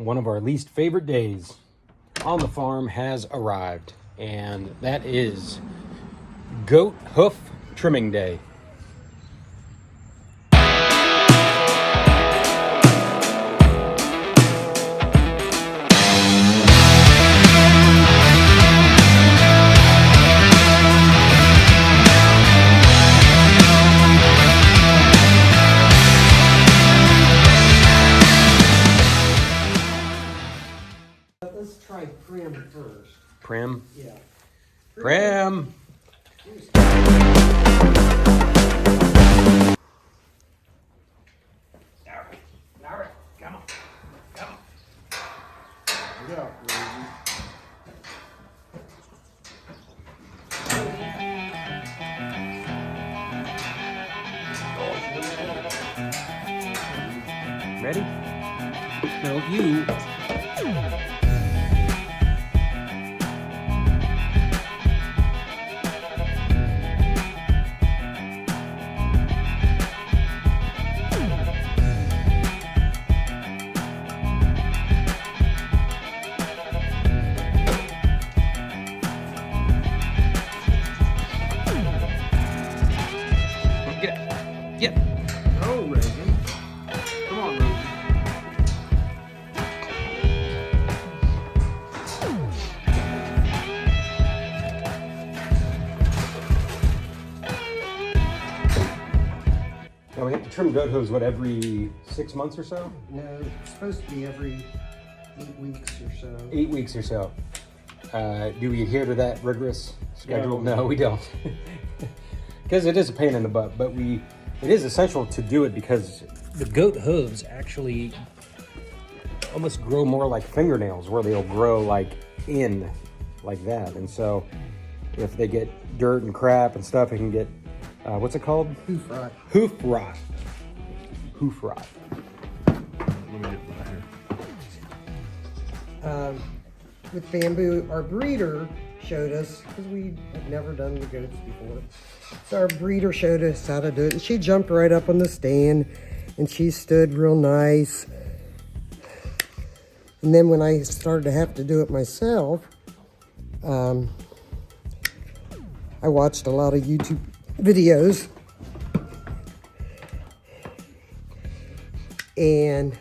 one of our least favorite days on the farm has arrived, and that is goat hoof trimming day. Let's try prim first. Prim? Yeah. Prim! Alright, come on. Come on. Yeah, Ready? No, you. Get up. Get up. No, Reagan. Come on, Reagan. Now we have to trim goat hooves, what, every 6 months or so? no, it's supposed to be every 8 weeks or so. 8 weeks or so. Do we adhere to that rigorous schedule? No. No, we don't. Because it is a pain in the butt, but it is essential to do it because the goat hooves actually almost grow more like fingernails, where they'll grow like in like that. And so if they get dirt and crap and stuff, it can get, what's it called? Hoof rot. Hoof rot. Hoof rot. Let me get my hair. With bamboo, our breeder showed us, because we had never done the goats before. So our breeder showed us how to do it. And she jumped right up on the stand and she stood real nice. And then when I started to have to do it myself, I watched a lot of YouTube videos. And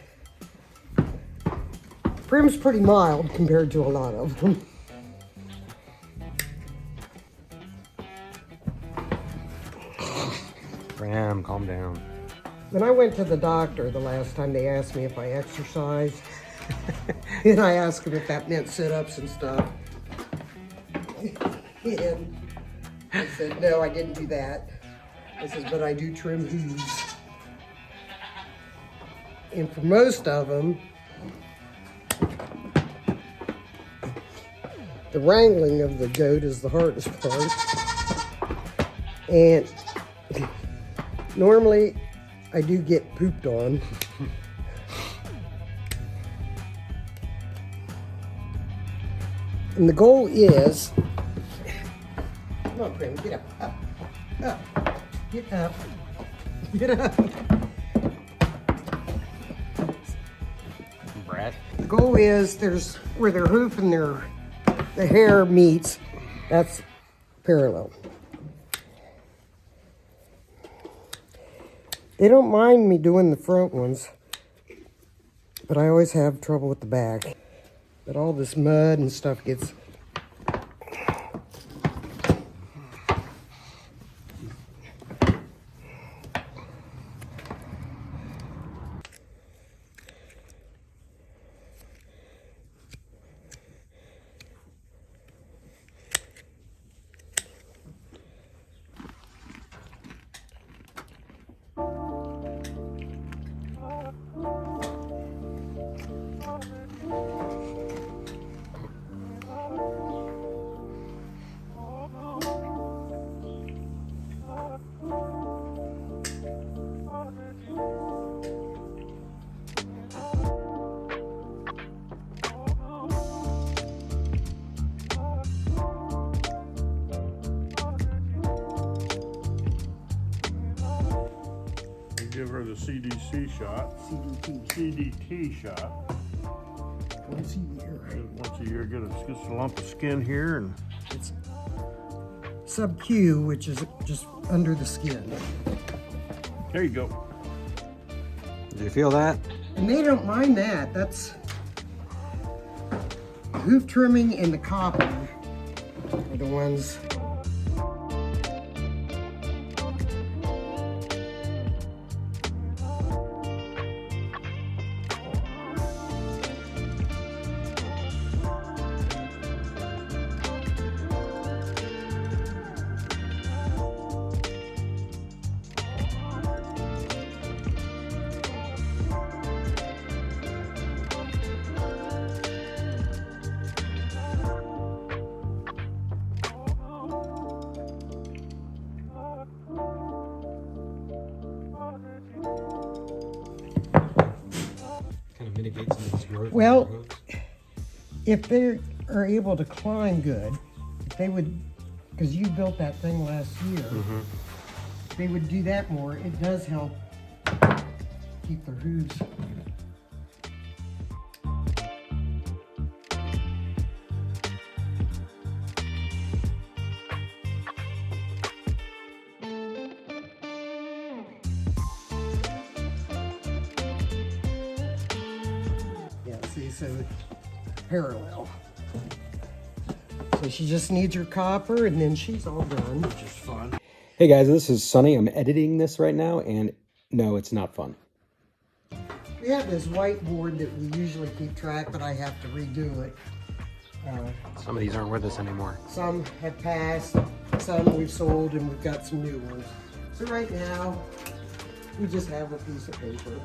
prim's pretty mild compared to a lot of them. Ram, calm down. When I went to the doctor the last time, they asked me if I exercised. And I asked them if that meant sit-ups and stuff. And I said, no, I didn't do that. I said, but I do trim hooves. And for most of them, the wrangling of the goat is the hardest part. And normally, I do get pooped on. And the goal is, come on, Prim, get up, get up, get up. Brad? The goal is, there's where their hoof and the hair meets, that's parallel. They don't mind me doing the front ones, but I always have trouble with the back. But all this mud and stuff gets... Give her the CDC shot. CDT. CDT shot. once a year. Once a year, gets a lump of skin here, and It's sub-Q, which is just under the skin. there you go. Do you feel that? And they don't mind that. That's the hoof trimming and the copper are the ones. Kind of mitigates some of this growth. Well, if they are able to climb good, if they would, because you built that thing last year, if they would do that more, it does help keep their hooves. Yeah, see, so parallel. So she just needs her copper and then she's all done. Which is fun. Hey guys, this is Sonny. I'm editing this right now, and no, it's not fun. We have this whiteboard that we usually keep track, but I have to redo it. Some of these aren't with us anymore. Some have passed, some we've sold, and we've got some new ones. So right now, we just have a piece of paper.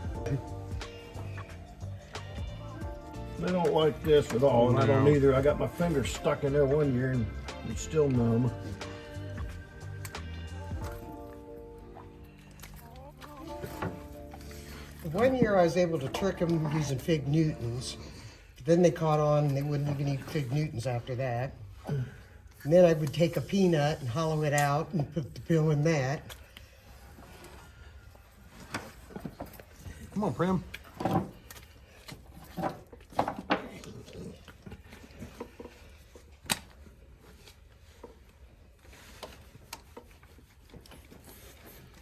They don't like this at all, and I don't No. either. I got my finger stuck in there one year, and it's still numb. One year I was able to trick them using fig Newtons. Then they caught on and they wouldn't even eat fig Newtons after that. And then I would take a peanut and hollow it out and put the pill in that. Come on, Prim.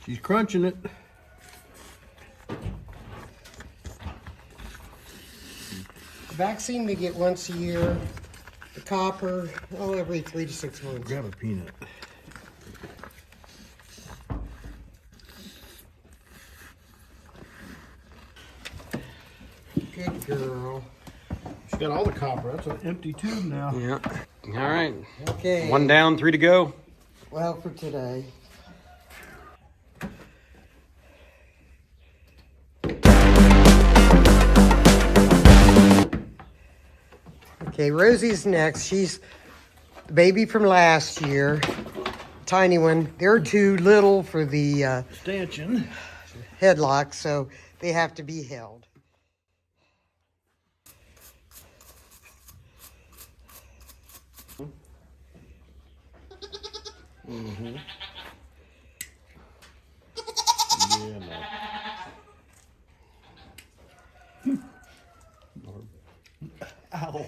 She's crunching it. The vaccine they get once a year. The copper, every 3 to 6 months. Grab a peanut. Good girl. She's got all the copper. That's an empty tube now. Yeah. All right. Okay. 1 down, 3 to go. Well, for today. Okay, Rosie's next. She's the baby from last year. Tiny one. They're too little for the Stanchion. headlock, so they have to be held. Mm-hmm. Yeah, no. Ow.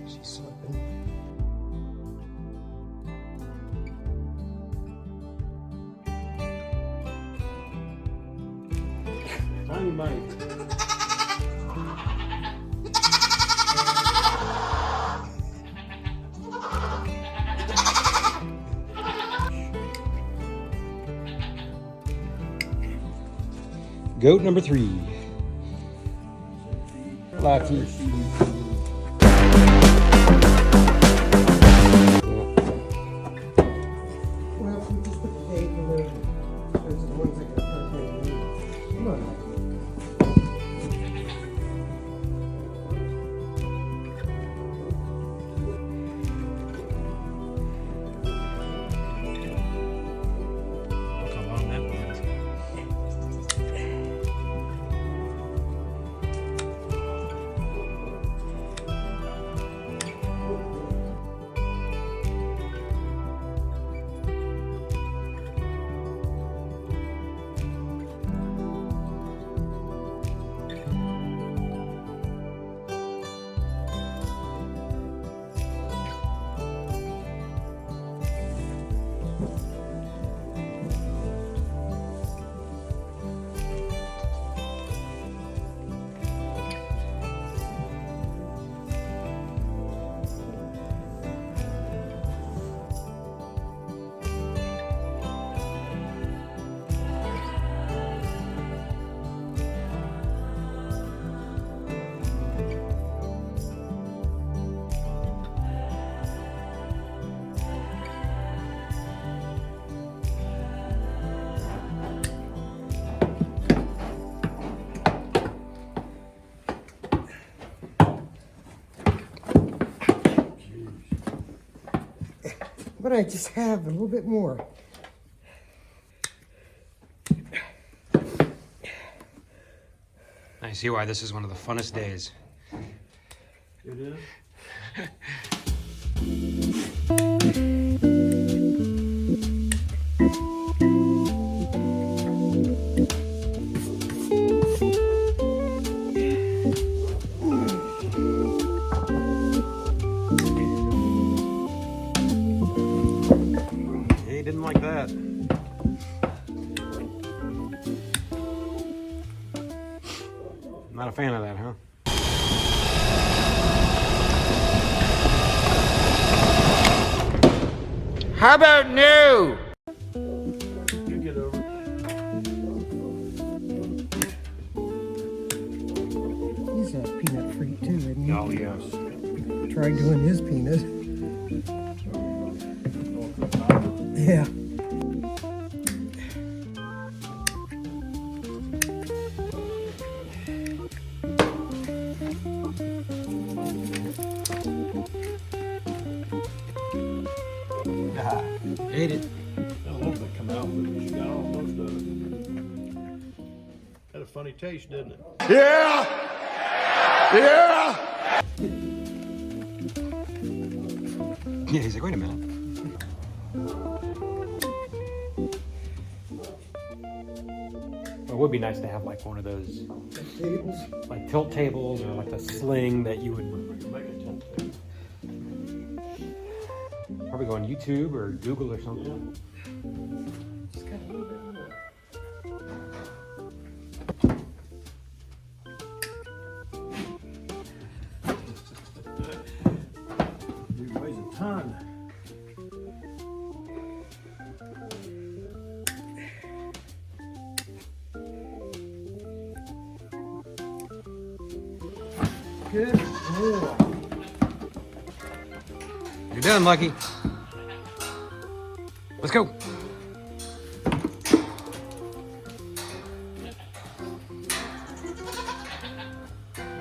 She's slipping. Tiny Mike. Goat number 3. Lefty. but I just have a little bit more. I see why this is one of the funnest days. It is. He didn't like that. Not a fan of that, huh? How about no? You get over it. He's a peanut freak too, isn't he? Oh, yes. Tried doing his peanut. Yeah. Ate it. A little bit come out, but she got all most of it. Had a funny taste, didn't it? Yeah! Yeah! Yeah, he's like, wait a minute. It would be nice to have like one of those Tables. like tilt tables or like a sling that you would Make a tilt. probably go on YouTube or Google or something. Just got a little bit more. Dude weighs a ton. Good boy. You're done, Lucky. Let's go.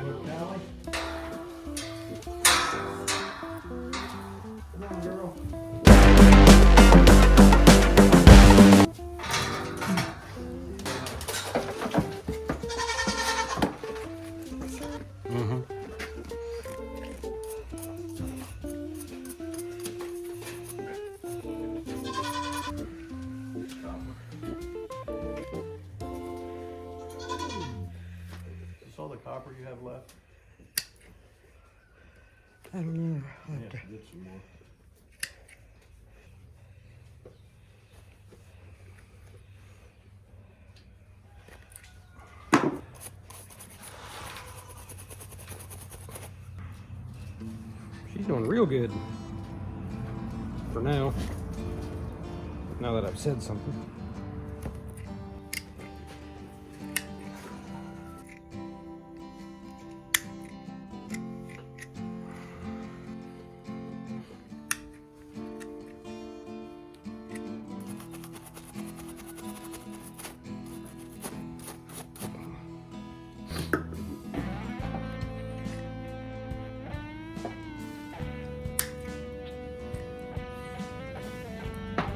Look, Callie. Come on, girl. That's all the copper you have left? I don't know. I'll have Yeah, to- get some more. She's doing real good. For now. Now that I've said something.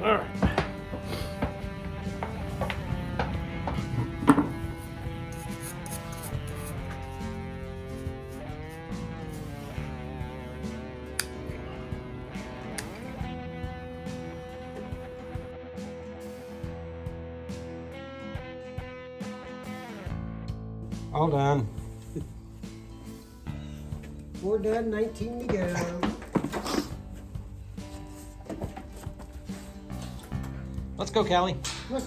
All right. All done. 4 done, 19 to go. Let's go, Callie. Look,